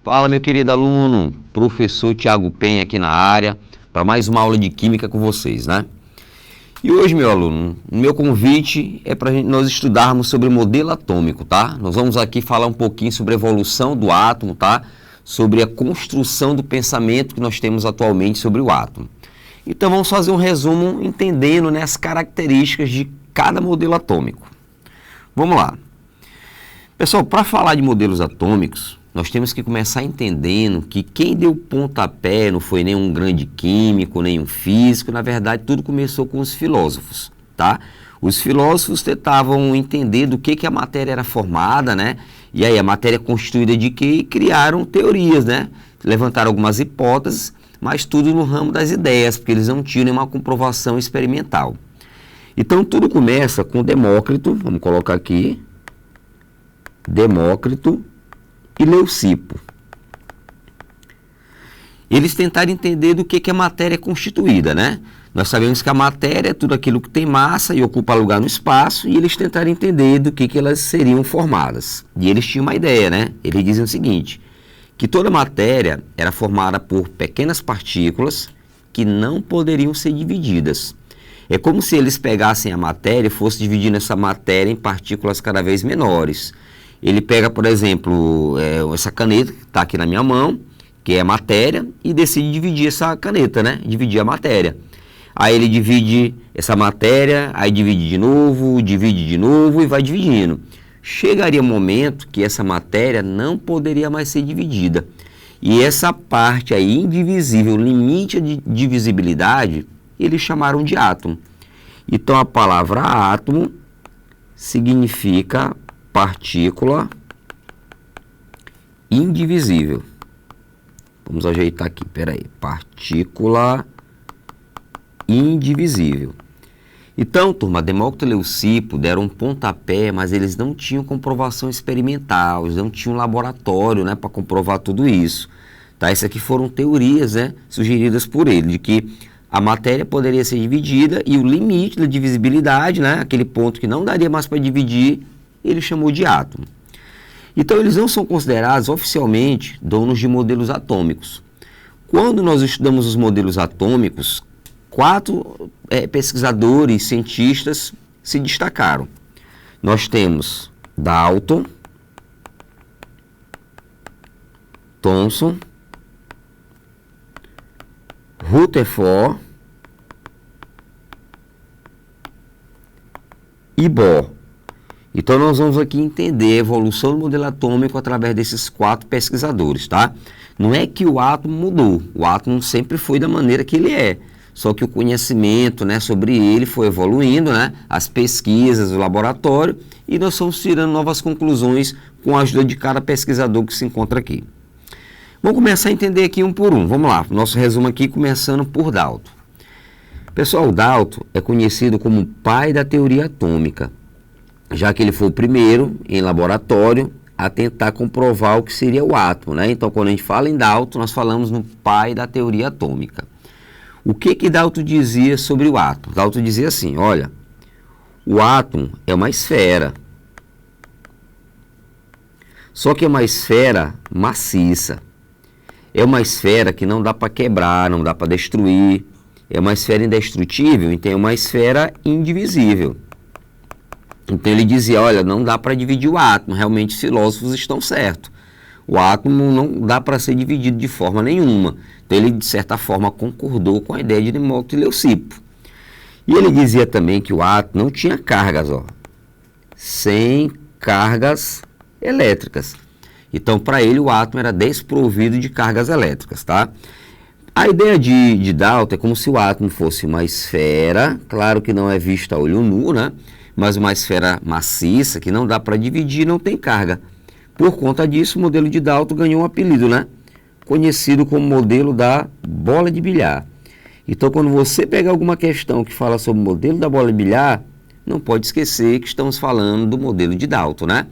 Fala, meu querido aluno, professor Tiago Penha aqui na área, para mais uma aula de Química com vocês, né? E hoje, meu aluno, o meu convite é para nós estudarmos sobre modelo atômico, tá? Nós vamos aqui falar um pouquinho sobre a evolução do átomo, tá? Sobre a construção do pensamento que nós temos atualmente sobre o átomo. Então, vamos fazer um resumo entendendo, né, as características de cada modelo atômico. Vamos lá. Pessoal, para falar de modelos atômicos, nós temos que começar entendendo que quem deu pontapé não foi nenhum grande químico, nenhum físico, na verdade tudo começou com os filósofos, tá? Os filósofos tentavam entender do que a matéria era formada, né? E aí a matéria é constituída de quê? E criaram teorias, né? Levantaram algumas hipóteses, mas tudo no ramo das ideias, porque eles não tinham nenhuma comprovação experimental. Então tudo começa com Demócrito, vamos colocar aqui, Demócrito e Leucipo. Eles tentaram entender do que a matéria é constituída, né? Nós sabemos que a matéria é tudo aquilo que tem massa e ocupa lugar no espaço, e eles tentaram entender do que elas seriam formadas. E eles tinham uma ideia, né? Eles diziam o seguinte, que toda matéria era formada por pequenas partículas que não poderiam ser divididas. É como se eles pegassem a matéria e fossem dividindo essa matéria em partículas cada vez menores. Ele pega, por exemplo, essa caneta que está aqui na minha mão, que é a matéria, e decide dividir essa caneta, né? Dividir a matéria. Aí ele divide essa matéria, aí divide de novo e vai dividindo. Chegaria um momento que essa matéria não poderia mais ser dividida. E essa parte aí, indivisível, limite de divisibilidade, eles chamaram de átomo. Então a palavra átomo significa partícula indivisível. Vamos ajeitar aqui, peraí. Partícula indivisível. Então, turma, Demócrito e Leucipo deram um pontapé, mas eles não tinham comprovação experimental, eles não tinham laboratório, né, para comprovar tudo isso. Tá? Essas aqui foram teorias, né, sugeridas por ele, de que a matéria poderia ser dividida e o limite da divisibilidade, né, aquele ponto que não daria mais para dividir, ele chamou de átomo. Então, eles não são considerados oficialmente donos de modelos atômicos. Quando nós estudamos os modelos atômicos, 4 pesquisadores, cientistas se destacaram. Nós temos Dalton, Thomson, Rutherford e Bohr. Então, nós vamos aqui entender a evolução do modelo atômico através desses 4 pesquisadores, tá? Não é que o átomo mudou, o átomo sempre foi da maneira que ele é, só que o conhecimento, né, sobre ele foi evoluindo, né? As pesquisas, o laboratório, e nós estamos tirando novas conclusões com a ajuda de cada pesquisador que se encontra aqui. Vamos começar a entender aqui um por um, vamos lá, nosso resumo aqui começando por Dalton. Pessoal, Dalton é conhecido como o pai da teoria atômica, já que ele foi o primeiro em laboratório a tentar comprovar o que seria o átomo, né? Então, quando a gente fala em Dalton, nós falamos no pai da teoria atômica. O que Dalton dizia sobre o átomo? Dalton dizia assim, olha, o átomo é uma esfera, só que é uma esfera maciça, é uma esfera que não dá para quebrar, não dá para destruir, é uma esfera indestrutível, então é uma esfera indivisível. Então ele dizia, olha, não dá para dividir o átomo, realmente os filósofos estão certos. O átomo não dá para ser dividido de forma nenhuma. Então ele, de certa forma, concordou com a ideia de Demócrito e Leucipo. E ele dizia também que o átomo não tinha cargas, ó, sem cargas elétricas. Então, para ele, o átomo era desprovido de cargas elétricas, tá? A ideia de Dalton é como se o átomo fosse uma esfera, claro que não é vista a olho nu, né? Mas uma esfera maciça que não dá para dividir, não tem carga. Por conta disso, o modelo de Dalton ganhou um apelido, né? Conhecido como modelo da bola de bilhar. Então, quando você pegar alguma questão que fala sobre o modelo da bola de bilhar, não pode esquecer que estamos falando do modelo de Dalton, né?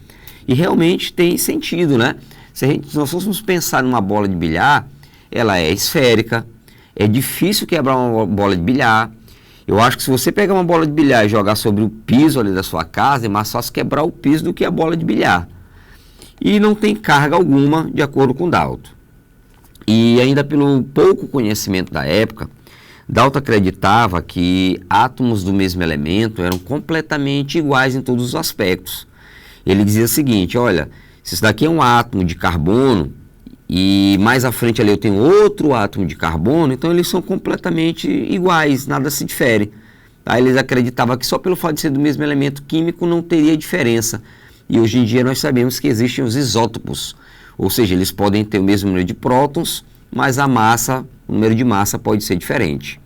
E realmente tem sentido, né? Se nós fôssemos pensar numa bola de bilhar, ela é esférica, é difícil quebrar uma bola de bilhar. Eu acho que se você pegar uma bola de bilhar e jogar sobre o piso ali da sua casa, é mais fácil quebrar o piso do que a bola de bilhar. e não tem carga alguma, de acordo com Dalton. E ainda pelo pouco conhecimento da época, Dalton acreditava que átomos do mesmo elemento eram completamente iguais em todos os aspectos. Ele dizia o seguinte: olha, se isso daqui é um átomo de carbono e mais à frente ali eu tenho outro átomo de carbono, então eles são completamente iguais, nada se difere. Tá? Eles acreditavam que só pelo fato de ser do mesmo elemento químico não teria diferença. E hoje em dia nós sabemos que existem os isótopos, ou seja, eles podem ter o mesmo número de prótons, mas a massa, o número de massa pode ser diferente.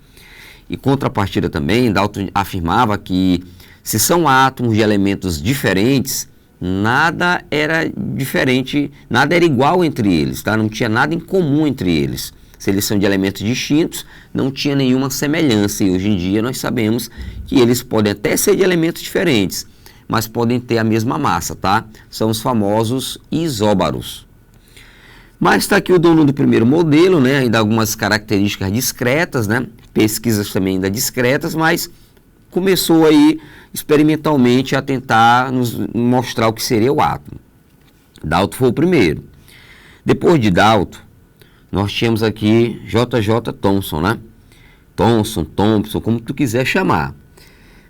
E contrapartida também, Dalton afirmava que se são átomos de elementos diferentes, nada era diferente, nada era igual entre eles, tá? Não tinha nada em comum entre eles. Se eles são de elementos distintos, não tinha nenhuma semelhança. E hoje em dia nós sabemos que eles podem até ser de elementos diferentes, mas podem ter a mesma massa, tá? São os famosos isóbaros. Mas está aqui o dono do primeiro modelo, né? Ainda algumas características discretas, né? Pesquisas também ainda discretas, mas começou aí experimentalmente a tentar nos mostrar o que seria o átomo. Dalton foi o primeiro. Depois de Dalton, nós tínhamos aqui J.J. Thomson, né? Thomson, Thompson, como tu quiser chamar.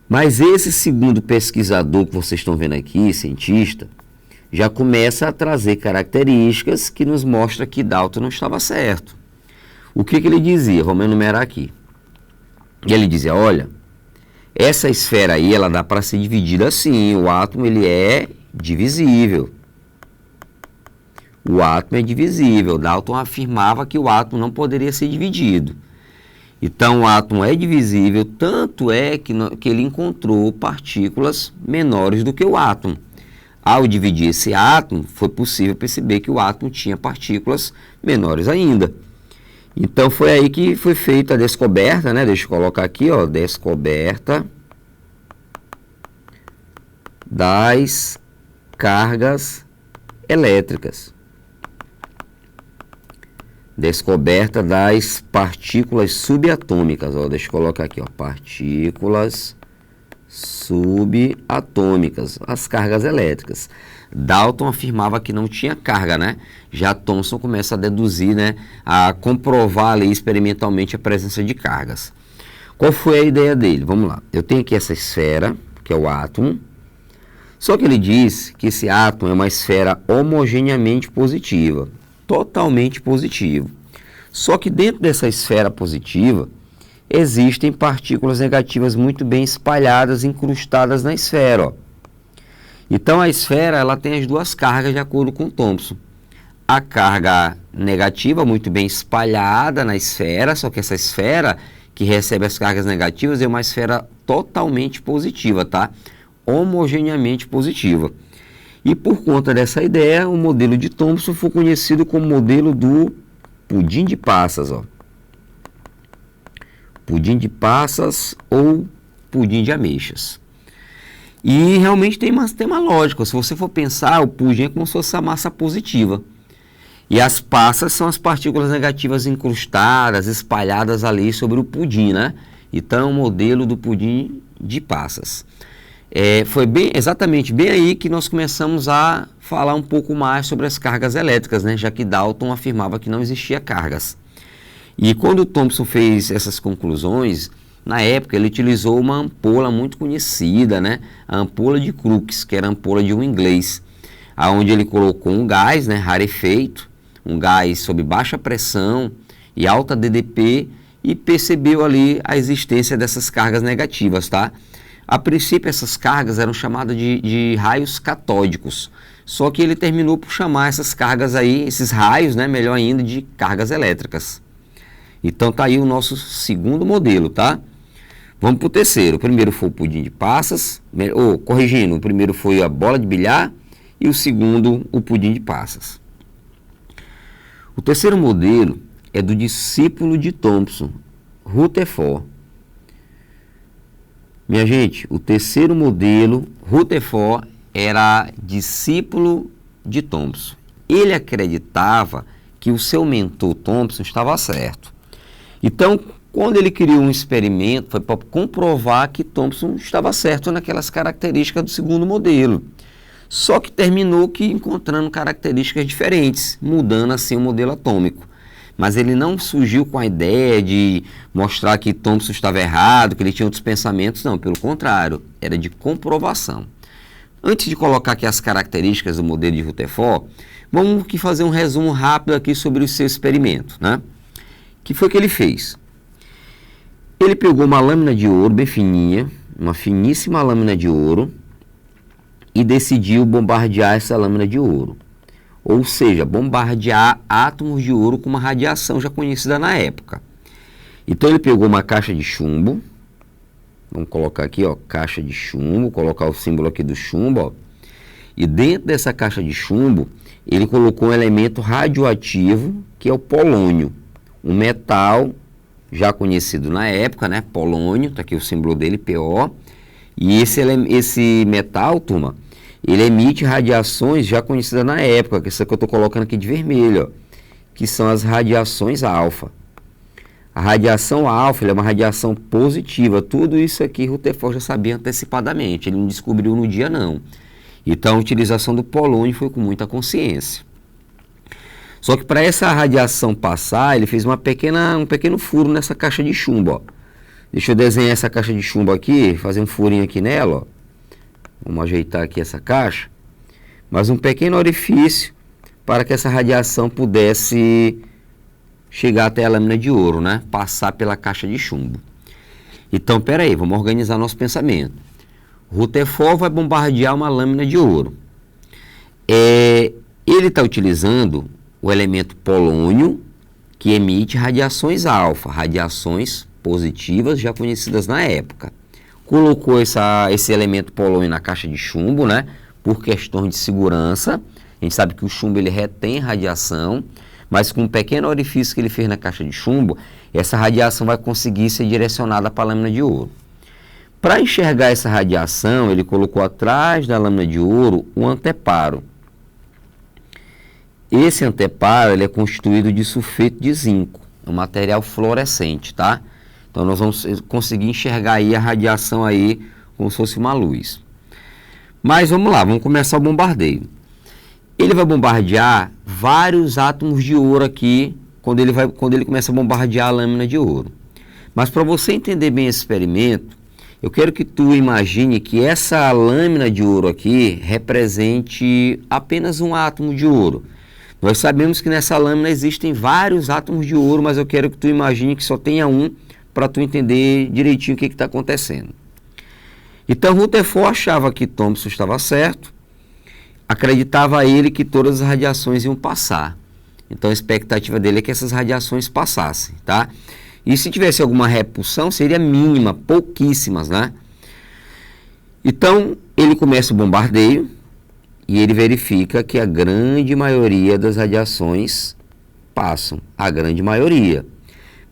Mas esse segundo pesquisador que vocês estão vendo aqui, cientista, já começa a trazer características que nos mostram que Dalton não estava certo. O que ele dizia? Vamos enumerar aqui. Ele dizia: olha, essa esfera aí, ela dá para ser dividida assim, o átomo ele é divisível. O átomo é divisível. Dalton afirmava que o átomo não poderia ser dividido. Então, o átomo é divisível, tanto é que ele encontrou partículas menores do que o átomo. Ao dividir esse átomo, foi possível perceber que o átomo tinha partículas menores ainda. Então, foi aí que foi feita a descoberta, né? Deixa eu colocar aqui, ó, descoberta das cargas elétricas. Descoberta das partículas subatômicas, ó, deixa eu colocar aqui, ó, partículas subatômicas, as cargas elétricas. Dalton afirmava que não tinha carga, né? Já Thomson começa a deduzir, né, a comprovar ali experimentalmente a presença de cargas. Qual foi a ideia dele? Vamos lá. Eu tenho aqui essa esfera, que é o átomo. Só que ele diz que esse átomo é uma esfera homogeneamente positiva, totalmente positivo. Só que dentro dessa esfera positiva existem partículas negativas muito bem espalhadas, incrustadas na esfera, ó. Então a esfera ela tem as duas cargas de acordo com Thomson. A carga negativa muito bem espalhada na esfera, só que essa esfera que recebe as cargas negativas é uma esfera totalmente positiva, tá? Homogeneamente positiva. E por conta dessa ideia, o modelo de Thomson foi conhecido como modelo do pudim de passas, ó. Pudim de passas ou pudim de ameixas. E realmente tem uma lógica. Se você for pensar, o pudim é como se fosse a massa positiva. E as passas são as partículas negativas incrustadas, espalhadas ali sobre o pudim, né? Então é um modelo do pudim de passas. Foi exatamente bem aí que nós começamos a falar um pouco mais sobre as cargas elétricas, né? Já que Dalton afirmava que não existia cargas. E quando Thomson fez essas conclusões, na época ele utilizou uma ampola muito conhecida, né? A ampola de Crookes, que era a ampola de um inglês, aonde ele colocou um gás, né, rarefeito, um gás sob baixa pressão e alta DDP, e percebeu ali a existência dessas cargas negativas, tá? A princípio essas cargas eram chamadas de raios catódicos, só que ele terminou por chamar essas cargas aí, esses raios, né, melhor ainda, de cargas elétricas. Então tá aí o nosso segundo modelo, tá? Vamos para o terceiro. O primeiro foi o pudim de passas, corrigindo, o primeiro foi a bola de bilhar e o segundo o pudim de passas. O terceiro modelo é do discípulo de Thomson, Rutherford. Minha gente, o terceiro modelo, Rutherford, era discípulo de Thomson. Ele acreditava que o seu mentor Thomson estava certo. Então, quando ele criou um experimento, foi para comprovar que Thomson estava certo naquelas características do segundo modelo. Só que terminou que encontrando características diferentes, mudando assim o modelo atômico. Mas ele não surgiu com a ideia de mostrar que Thomson estava errado, que ele tinha outros pensamentos, não, pelo contrário, era de comprovação. Antes de colocar aqui as características do modelo de Rutherford, vamos aqui fazer um resumo rápido aqui sobre o seu experimento, né? Que foi que ele fez? Ele pegou uma lâmina de ouro bem fininha, uma finíssima lâmina de ouro, e decidiu bombardear essa lâmina de ouro. Ou seja, bombardear átomos de ouro com uma radiação já conhecida na época. Então ele pegou uma caixa de chumbo, vamos colocar aqui, ó, caixa de chumbo, colocar o símbolo aqui do chumbo, ó, e dentro dessa caixa de chumbo, ele colocou um elemento radioativo, que é o polônio, um metal já conhecido na época, né, polônio, tá aqui o símbolo dele, PO, e esse metal, turma, ele emite radiações já conhecidas na época, que é essa que eu estou colocando aqui de vermelho, ó, que são as radiações alfa. A radiação alfa é uma radiação positiva. Tudo isso aqui Rutherford já sabia antecipadamente, ele não descobriu no dia não. Então a utilização do polônio foi com muita consciência. Só que para essa radiação passar, ele fez um pequeno furo nessa caixa de chumbo. Ó. Deixa eu desenhar essa caixa de chumbo aqui, fazer um furinho aqui nela, ó. Vamos ajeitar aqui essa caixa, mas um pequeno orifício para que essa radiação pudesse chegar até a lâmina de ouro, né? Passar pela caixa de chumbo. Então, peraí, vamos organizar nosso pensamento. Rutherford vai bombardear uma lâmina de ouro. Ele está utilizando o elemento polônio, que emite radiações alfa, radiações positivas já conhecidas na época. Colocou esse elemento polônio na caixa de chumbo, né? Por questões de segurança. A gente sabe que o chumbo ele retém radiação, mas com um pequeno orifício que ele fez na caixa de chumbo, essa radiação vai conseguir ser direcionada para a lâmina de ouro. Para enxergar essa radiação, ele colocou atrás da lâmina de ouro um anteparo. Esse anteparo ele é constituído de sulfeto de zinco, um material fluorescente, tá? Então nós vamos conseguir enxergar aí a radiação aí como se fosse uma luz. Mas vamos lá, vamos começar o bombardeio. Ele vai bombardear vários átomos de ouro aqui quando ele começa a bombardear a lâmina de ouro. Mas para você entender bem esse experimento, eu quero que tu imagine que essa lâmina de ouro aqui represente apenas um átomo de ouro. Nós sabemos que nessa lâmina existem vários átomos de ouro, mas eu quero que tu imagine que só tenha um, para tu entender direitinho o que está acontecendo. Então Rutherford achava que Thomson estava certo, acreditava ele que todas as radiações iam passar. Então a expectativa dele é que essas radiações passassem, tá? E se tivesse alguma repulsão, seria mínima, pouquíssimas, né? Então ele começa o bombardeio e ele verifica que a grande maioria das radiações passam, a grande maioria.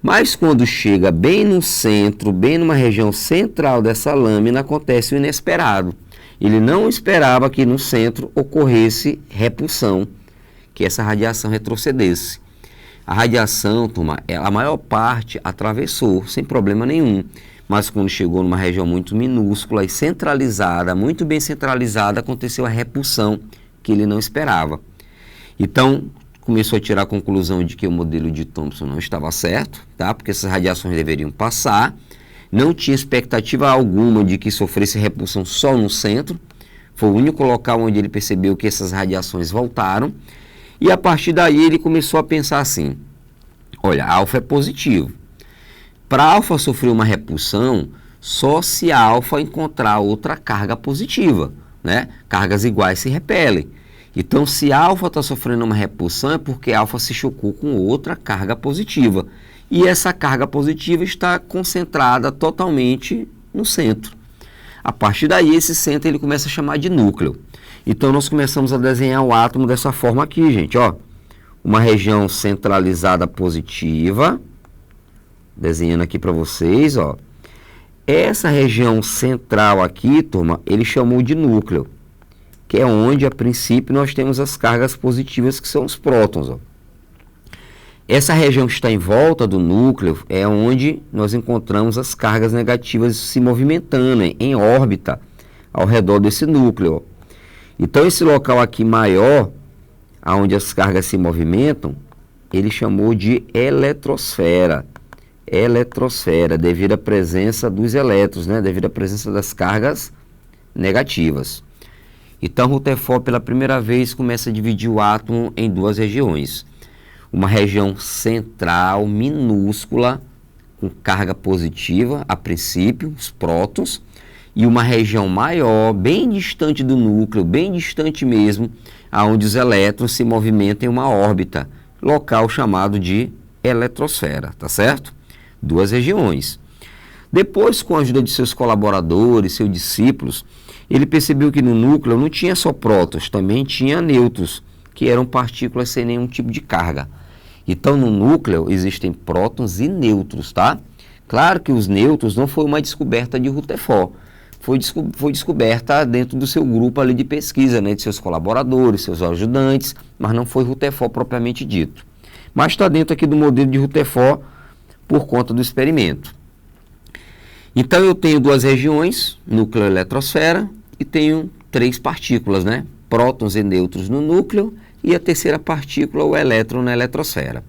Mas quando chega bem no centro, bem numa região central dessa lâmina, acontece o inesperado. Ele não esperava que no centro ocorresse repulsão, que essa radiação retrocedesse. A radiação, turma, a maior parte atravessou, sem problema nenhum. Mas quando chegou numa região muito minúscula e centralizada, muito bem centralizada, aconteceu a repulsão que ele não esperava. Então, começou a tirar a conclusão de que o modelo de Thomson não estava certo, tá? Porque essas radiações deveriam passar. Não tinha expectativa alguma de que sofresse repulsão só no centro. Foi o único local onde ele percebeu que essas radiações voltaram. E a partir daí ele começou a pensar assim, olha, alfa é positivo. Para alfa sofrer uma repulsão, só se a alfa encontrar outra carga positiva, né? Cargas iguais se repelem. Então, se alfa está sofrendo uma repulsão, é porque alfa se chocou com outra carga positiva. E essa carga positiva está concentrada totalmente no centro. A partir daí, esse centro ele começa a chamar de núcleo. Então, nós começamos a desenhar o átomo dessa forma aqui, gente, ó. Uma região centralizada positiva. Desenhando aqui para vocês, ó. Essa região central aqui, turma, ele chamou de núcleo, que é onde, a princípio, nós temos as cargas positivas, que são os prótons, ó. Essa região que está em volta do núcleo é onde nós encontramos as cargas negativas se movimentando em órbita ao redor desse núcleo, ó. Então esse local aqui maior, onde as cargas se movimentam, ele chamou de eletrosfera. Eletrosfera, devido à presença dos elétrons, né? Devido à presença das cargas negativas. Então Rutherford pela primeira vez começa a dividir o átomo em duas regiões. Uma região central, minúscula, com carga positiva, a princípio, os prótons, e uma região maior, bem distante do núcleo, bem distante mesmo, onde os elétrons se movimentam em uma órbita, local chamado de eletrosfera, tá certo? Duas regiões. Depois, com a ajuda de seus colaboradores, seus discípulos, ele percebeu que no núcleo não tinha só prótons, também tinha nêutrons, que eram partículas sem nenhum tipo de carga. Então, no núcleo existem prótons e nêutrons, tá? Claro que os nêutrons não foi uma descoberta de Rutherford, foi descoberta dentro do seu grupo ali de pesquisa, né, de seus colaboradores, seus ajudantes, mas não foi Rutherford propriamente dito. Mas está dentro aqui do modelo de Rutherford por conta do experimento. Então eu tenho duas regiões, núcleo e eletrosfera, e tenho três partículas, né? Prótons e nêutrons no núcleo e a terceira partícula, o elétron, na eletrosfera.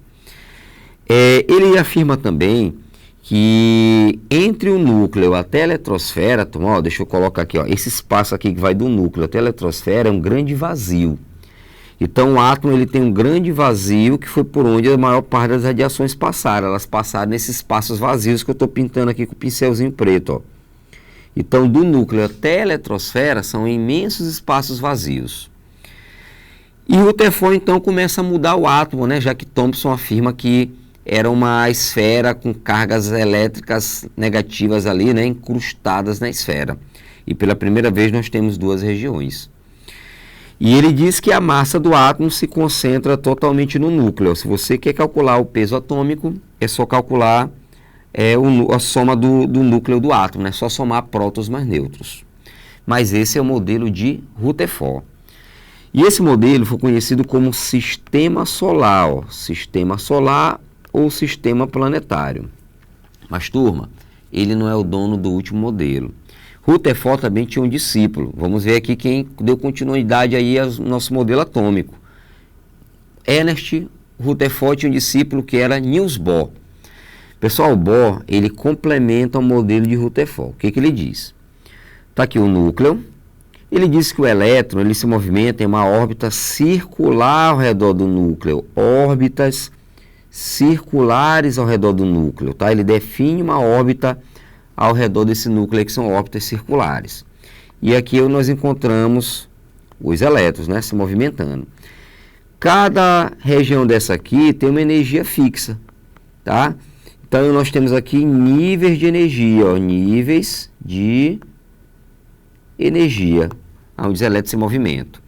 Ele afirma também que entre o núcleo até a eletrosfera, ó, deixa eu colocar aqui, ó, esse espaço aqui que vai do núcleo até a eletrosfera é um grande vazio. Então o átomo ele tem um grande vazio que foi por onde a maior parte das radiações passaram. Elas passaram nesses espaços vazios que eu estou pintando aqui com o pincelzinho preto, ó. Então do núcleo até a eletrosfera são imensos espaços vazios. E Rutherford então começa a mudar o átomo, né? Já que Thomson afirma que era uma esfera com cargas elétricas negativas ali, né? Incrustadas na esfera. E pela primeira vez nós temos duas regiões. E ele diz que a massa do átomo se concentra totalmente no núcleo. Se você quer calcular o peso atômico, é só calcular a soma do núcleo do átomo, né? É só somar prótons mais nêutrons. Mas esse é o modelo de Rutherford. E esse modelo foi conhecido como sistema solar, ó, sistema solar ou sistema planetário. Mas, turma, ele não é o dono do último modelo. Rutherford também tinha um discípulo. Vamos ver aqui quem deu continuidade aí ao nosso modelo atômico. Ernest Rutherford tinha um discípulo que era Niels Bohr. Pessoal, Bohr, ele complementa o modelo de Rutherford. O que ele diz? Está aqui o núcleo. Ele diz que o elétron ele se movimenta em uma órbita circular ao redor do núcleo. Órbitas circulares ao redor do núcleo. Tá? Ele define uma órbita ao redor desse núcleo, que são órbitas circulares. E aqui nós encontramos os elétrons, né, se movimentando. Cada região dessa aqui tem uma energia fixa, tá? Então nós temos aqui níveis de energia, ó, níveis de energia, onde os elétrons se movimentam.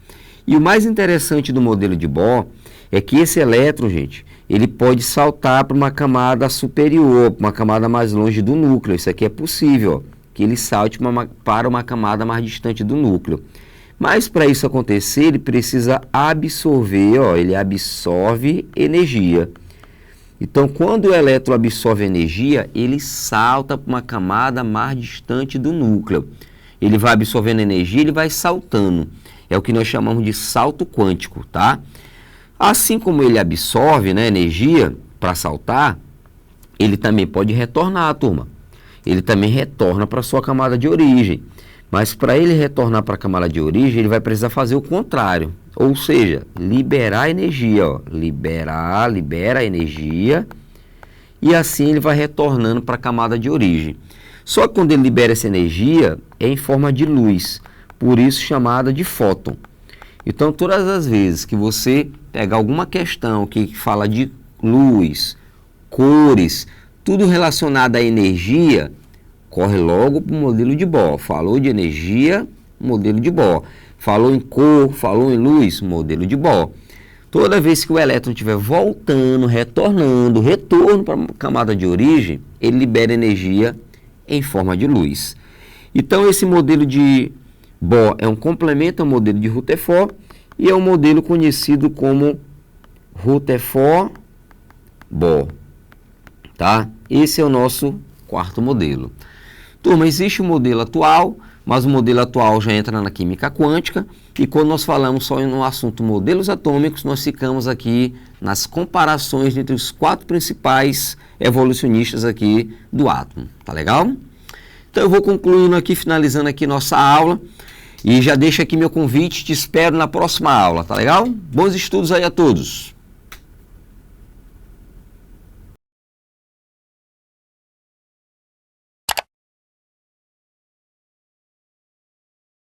E o mais interessante do modelo de Bohr é que esse elétron, gente, ele pode saltar para uma camada superior, para uma camada mais longe do núcleo. Isso aqui é possível, ó, que ele salte para uma camada mais distante do núcleo. Mas para isso acontecer, ele precisa absorver, ó, ele absorve energia. Então, quando o elétron absorve energia, ele salta para uma camada mais distante do núcleo. Ele vai absorvendo energia, ele vai saltando. É o que nós chamamos de salto quântico, tá? Assim como ele absorve, né, energia para saltar, ele também pode retornar, turma. Ele também retorna para a sua camada de origem. Mas para ele retornar para a camada de origem, ele vai precisar fazer o contrário. Ou seja, liberar energia. Ó. Libera energia. E assim ele vai retornando para a camada de origem. Só que quando ele libera essa energia, é em forma de luz. Por isso chamada de fóton. Então, todas as vezes que você pegar alguma questão que fala de luz, cores, tudo relacionado à energia, corre logo para o modelo de Bohr. Falou de energia, modelo de Bohr. Falou em cor, falou em luz, modelo de Bohr. Toda vez que o elétron estiver voltando, retornando, retorno para a camada de origem, ele libera energia em forma de luz. Então, esse modelo de Bohr é um complemento ao modelo de Rutherford e é um modelo conhecido como Rutherford-Bohr, tá? Esse é o nosso quarto modelo. Turma, existe o modelo atual, mas o modelo atual já entra na química quântica, e quando nós falamos só no assunto modelos atômicos, nós ficamos aqui nas comparações entre os 4 principais evolucionistas aqui do átomo, tá legal? Então eu vou concluindo aqui, finalizando aqui nossa aula, e já deixo aqui meu convite, te espero na próxima aula, tá legal? Bons estudos aí a todos!